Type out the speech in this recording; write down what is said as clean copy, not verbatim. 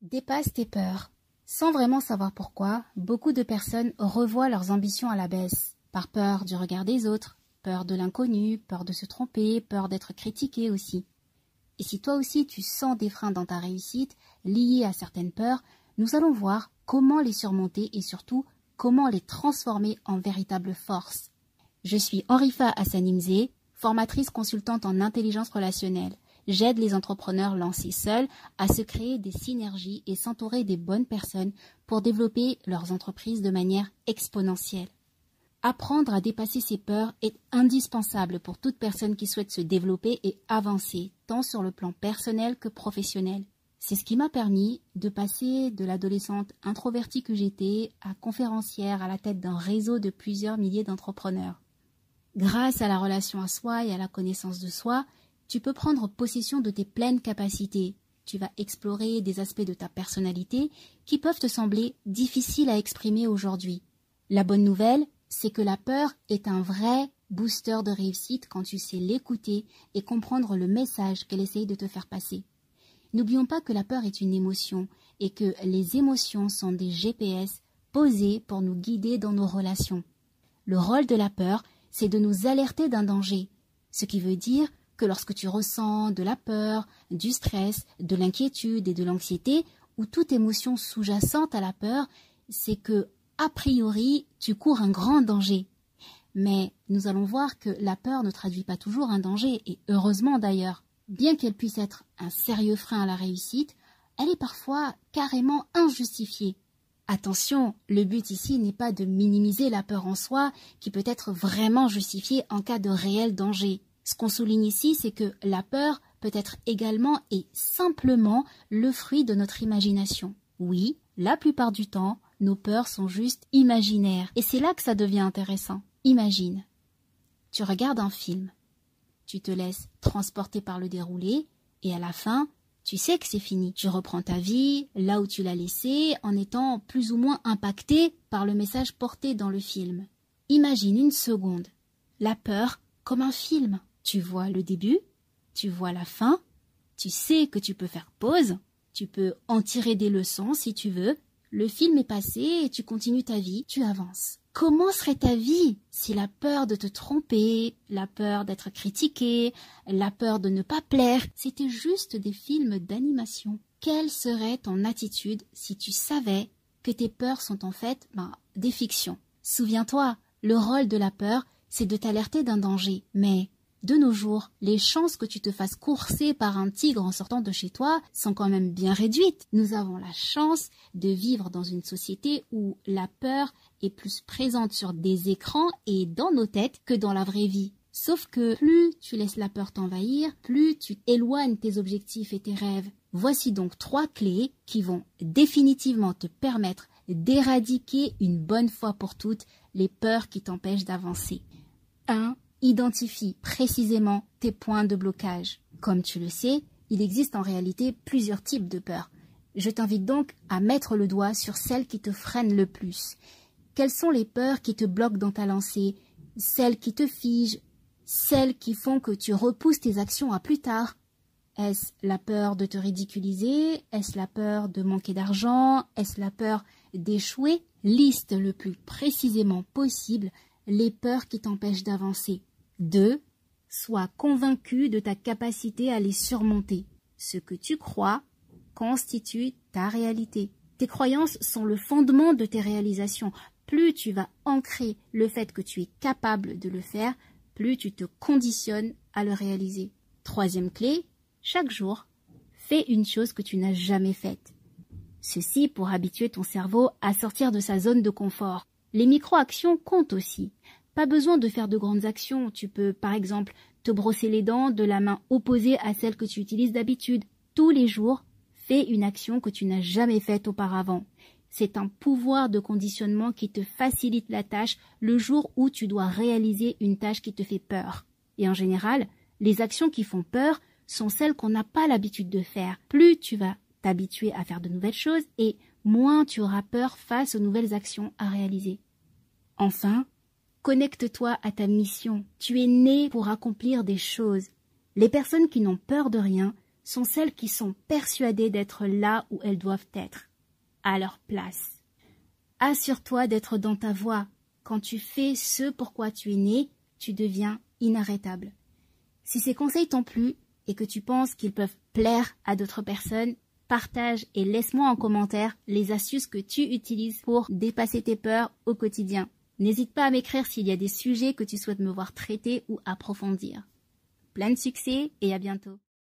Dépasse tes peurs. Sans vraiment savoir pourquoi, beaucoup de personnes revoient leurs ambitions à la baisse, par peur du regard des autres, peur de l'inconnu, peur de se tromper, peur d'être critiqué aussi. Et si toi aussi tu sens des freins dans ta réussite, liés à certaines peurs, nous allons voir comment les surmonter et surtout comment les transformer en véritable force. Je suis Henrifa Hassanimzé, formatrice consultante en intelligence relationnelle. J'aide les entrepreneurs lancés seuls à se créer des synergies et s'entourer des bonnes personnes pour développer leurs entreprises de manière exponentielle. Apprendre à dépasser ses peurs est indispensable pour toute personne qui souhaite se développer et avancer, tant sur le plan personnel que professionnel. C'est ce qui m'a permis de passer de l'adolescente introvertie que j'étais à conférencière à la tête d'un réseau de plusieurs milliers d'entrepreneurs. Grâce à la relation à soi et à la connaissance de soi, tu peux prendre possession de tes pleines capacités. Tu vas explorer des aspects de ta personnalité qui peuvent te sembler difficiles à exprimer aujourd'hui. La bonne nouvelle, c'est que la peur est un vrai booster de réussite quand tu sais l'écouter et comprendre le message qu'elle essaye de te faire passer. N'oublions pas que la peur est une émotion et que les émotions sont des GPS posés pour nous guider dans nos relations. Le rôle de la peur, c'est de nous alerter d'un danger, ce qui veut dire que lorsque tu ressens de la peur, du stress, de l'inquiétude et de l'anxiété, ou toute émotion sous-jacente à la peur, c'est que, a priori, tu cours un grand danger. Mais nous allons voir que la peur ne traduit pas toujours un danger, et heureusement d'ailleurs. Bien qu'elle puisse être un sérieux frein à la réussite, elle est parfois carrément injustifiée. Attention, le but ici n'est pas de minimiser la peur en soi, qui peut être vraiment justifiée en cas de réel danger. Ce qu'on souligne ici, c'est que la peur peut être également et simplement le fruit de notre imagination. Oui, la plupart du temps, nos peurs sont juste imaginaires. Et c'est là que ça devient intéressant. Imagine, tu regardes un film, tu te laisses transporter par le déroulé, et à la fin, tu sais que c'est fini. Tu reprends ta vie là où tu l'as laissée en étant plus ou moins impacté par le message porté dans le film. Imagine une seconde, la peur comme un film. Tu vois le début, tu vois la fin, tu sais que tu peux faire pause, tu peux en tirer des leçons si tu veux. Le film est passé et tu continues ta vie, tu avances. Comment serait ta vie si la peur de te tromper, la peur d'être critiqué, la peur de ne pas plaire, c'était juste des films d'animation? Quelle serait ton attitude si tu savais que tes peurs sont en fait des fictions? Souviens-toi, le rôle de la peur, c'est de t'alerter d'un danger, mais de nos jours, les chances que tu te fasses courser par un tigre en sortant de chez toi sont quand même bien réduites. Nous avons la chance de vivre dans une société où la peur est plus présente sur des écrans et dans nos têtes que dans la vraie vie. Sauf que plus tu laisses la peur t'envahir, plus tu éloignes tes objectifs et tes rêves. Voici donc 3 clés qui vont définitivement te permettre d'éradiquer une bonne fois pour toutes les peurs qui t'empêchent d'avancer. 1. Identifie précisément tes points de blocage. Comme tu le sais, il existe en réalité plusieurs types de peurs. Je t'invite donc à mettre le doigt sur celles qui te freinent le plus. Quelles sont les peurs qui te bloquent dans ta lancée? Celles qui te figent? Celles qui font que tu repousses tes actions à plus tard? Est-ce la peur de te ridiculiser? Est-ce la peur de manquer d'argent? Est-ce la peur d'échouer? Liste le plus précisément possible les peurs qui t'empêchent d'avancer. 2. Sois convaincu de ta capacité à les surmonter. Ce que tu crois constitue ta réalité. Tes croyances sont le fondement de tes réalisations. Plus tu vas ancrer le fait que tu es capable de le faire, plus tu te conditionnes à le réaliser. 3e clé, chaque jour, fais une chose que tu n'as jamais faite. Ceci pour habituer ton cerveau à sortir de sa zone de confort. Les micro-actions comptent aussi. Pas besoin de faire de grandes actions. Tu peux, par exemple, te brosser les dents de la main opposée à celle que tu utilises d'habitude. Tous les jours, fais une action que tu n'as jamais faite auparavant. C'est un pouvoir de conditionnement qui te facilite la tâche le jour où tu dois réaliser une tâche qui te fait peur. Et en général, les actions qui font peur sont celles qu'on n'a pas l'habitude de faire. Plus tu vas t'habituer à faire de nouvelles choses et moins tu auras peur face aux nouvelles actions à réaliser. Enfin, connecte-toi à ta mission. Tu es né pour accomplir des choses. Les personnes qui n'ont peur de rien sont celles qui sont persuadées d'être là où elles doivent être, à leur place. Assure-toi d'être dans ta voie. Quand tu fais ce pourquoi tu es né, tu deviens inarrêtable. Si ces conseils t'ont plu et que tu penses qu'ils peuvent plaire à d'autres personnes, partage et laisse-moi en commentaire les astuces que tu utilises pour dépasser tes peurs au quotidien. N'hésite pas à m'écrire s'il y a des sujets que tu souhaites me voir traiter ou approfondir. Plein de succès et à bientôt.